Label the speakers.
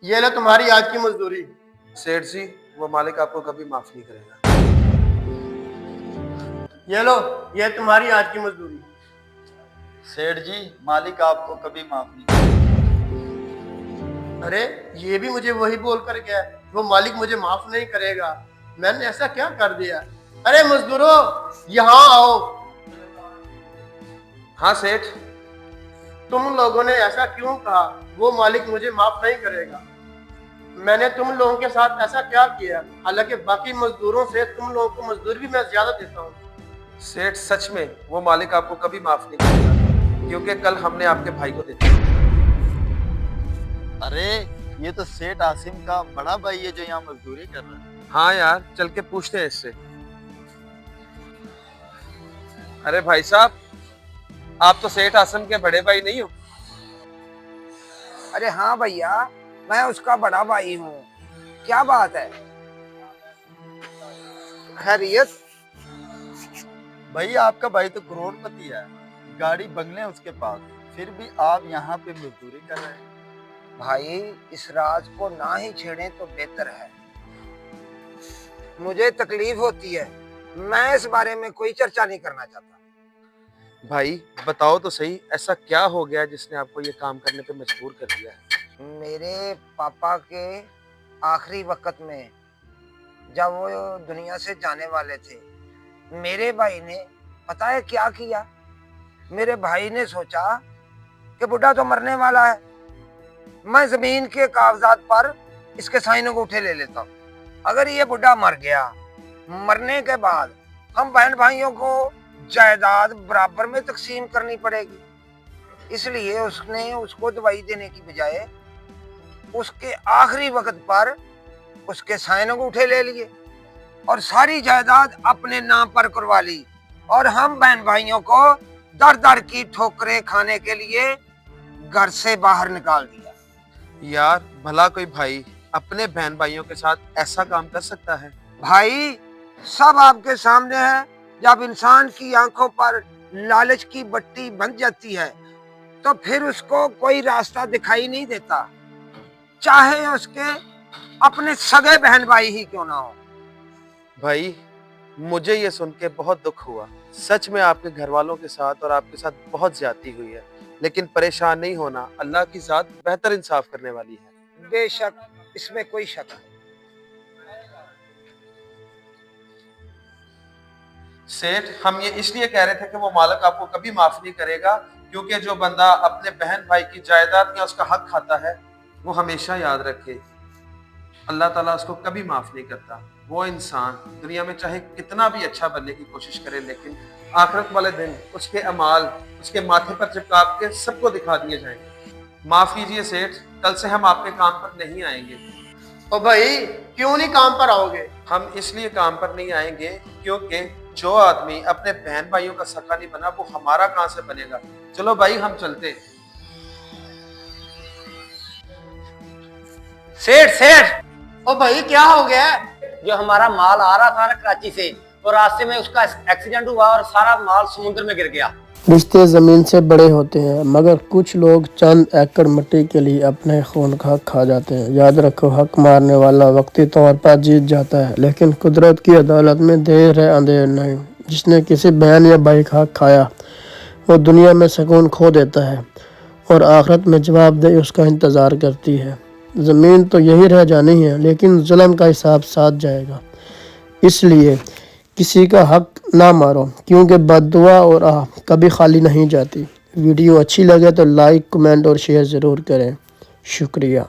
Speaker 1: ये लो तुम्हारी आज की मजदूरी।
Speaker 2: सेठ जी, वो मालिक आपको कभी माफ नहीं करेगा।
Speaker 1: ये लो, ये तुम्हारी आज की मजदूरी।
Speaker 3: सेठ जी, मालिक आपको कभी माफ नहीं करेगा।
Speaker 1: अरे ये भी मुझे वही बोल कर गया, वो मालिक मुझे माफ नहीं करेगा। मैंने ऐसा क्या कर दिया? अरे मजदूरों, यहाँ आओ।
Speaker 2: हाँ सेठ।
Speaker 1: तुम लोगों ने ऐसा क्यों कहा वो मालिक मुझे माफ नहीं करेगा? मैंने तुम लोगों के साथ ऐसा क्या किया? हालांकि बाकी मजदूरों से तुम लोगों को मजदूरी भी मैं ज्यादा देता हूँ।
Speaker 2: सेठ सच में वो मालिक आपको कभी माफ नहीं करेगा, क्योंकि कल हमने आपके भाई को देखा।
Speaker 3: अरे ये तो सेठ आसिम का बड़ा भाई है जो यहाँ मजदूरी कर रहा है।
Speaker 2: हाँ यार, चल के पूछते हैं इससे। अरे भाई साहब, आप तो सेठ आसिम के बड़े भाई नहीं हो?
Speaker 4: अरे हाँ भैया, मैं उसका बड़ा भाई हूँ। क्या बात है? खैरियत?
Speaker 3: भाई आपका भाई तो करोड़पति है, गाड़ी बंगले हैं उसके पास, फिर भी आप यहाँ पे मजदूरी कर रहे हैं।
Speaker 4: भाई इस राज को ना ही छेड़ें तो बेहतर है। मुझे तकलीफ होती है, मैं इस बारे में कोई चर्चा नहीं करना चाहता।
Speaker 2: भाई बताओ तो सही, ऐसा क्या हो गया जिसने आपको ये काम करने पे मजबूर कर दिया है?
Speaker 4: मेरे पापा के आखिरी वक्त में जब वो दुनिया से जाने वाले थे, मेरे भाई ने पता है क्या किया? मेरे भाई ने सोचा कि बुढ़ा तो मरने वाला है, मैं जमीन के कागजात पर इसके साइन अंगूठे ले लेता हूँ। अगर ये बुढ़ा मर गया, मरने के बाद हम बहन भाइयों को जायदाद बराबर में तकसीम करनी पड़ेगी। इसलिए उसने उसको दवाई देने की बजाय उसके आखिरी वक्त पर उसके साइन अंगूठे ले लिए और सारी जायदाद अपने नाम पर करवा ली, और हम बहन भाइयों को दर दर की ठोकरें खाने के लिए घर से बाहर निकाल दिया।
Speaker 2: यार भला कोई भाई अपने बहन भाइयों के साथ ऐसा काम कर सकता है?
Speaker 4: भाई सब आपके सामने है। जब इंसान की आंखों पर लालच की बत्ती बंध जाती है तो फिर उसको कोई रास्ता दिखाई नहीं देता, चाहे उसके अपने सगे बहन भाई ही क्यों ना हो।
Speaker 2: भाई मुझे ये सुन के बहुत दुख हुआ। सच में आपके घर वालों के साथ और आपके साथ बहुत ज्यादती हुई है, लेकिन परेशान नहीं होना, अल्लाह की जात बेहतर इंसाफ करने वाली है।
Speaker 4: बेशक, इसमें कोई शक नहीं।
Speaker 2: सेठ, हम ये इसलिए कह रहे थे कि वो मालिक आपको कभी माफ नहीं करेगा, क्योंकि जो बंदा अपने बहन भाई की जायदाद या उसका हक खाता है, वो हमेशा याद रखे अल्लाह ताला उसको कभी माफ नहीं करता। वो इंसान दुनिया में चाहे कितना भी अच्छा बनने की कोशिश करे, लेकिन आखिरत वाले दिन उसके अमाल उसके माथे पर चिपका के सबको दिखा दिए जाएंगे। माफ कीजिए सेठ, कल से हम आपके काम पर नहीं आएंगे।
Speaker 1: ओ भाई, क्यों नहीं काम पर आओगे?
Speaker 2: हम इसलिए काम पर नहीं आएंगे क्योंकि जो आदमी अपने बहन भाइयों का सखा नहीं बना, वो हमारा कहां से बनेगा। चलो भाई, हम चलते हैं।
Speaker 5: सेठ सेठ,
Speaker 1: ओ भाई क्या हो गया?
Speaker 5: जो हमारा माल आ रहा था ना कराची से, और रास्ते में उसका एक्सीडेंट हुआ और सारा माल समुद्र में गिर गया।
Speaker 6: रिश्ते ज़मीन से बड़े होते हैं, मगर कुछ लोग चंद एकड़ मिट्टी के लिए अपने खून का हक खा जाते हैं। याद रखो, हक मारने वाला वक्ती तौर पर जीत जाता है, लेकिन कुदरत की अदालत में देर है अंधेर नहीं। जिसने किसी बहन या भाई का हक खाया, वो दुनिया में सुकून खो देता है और आखिरत में जवाबदेही उसका इंतज़ार करती है। ज़मीन तो यही रह जानी है, लेकिन जुल्म का हिसाब साथ जाएगा। इसलिए किसी का हक ना मारो, क्योंकि बद्दुआ और आह कभी खाली नहीं जाती। वीडियो अच्छी लगे तो लाइक, कमेंट और शेयर ज़रूर करें। शुक्रिया।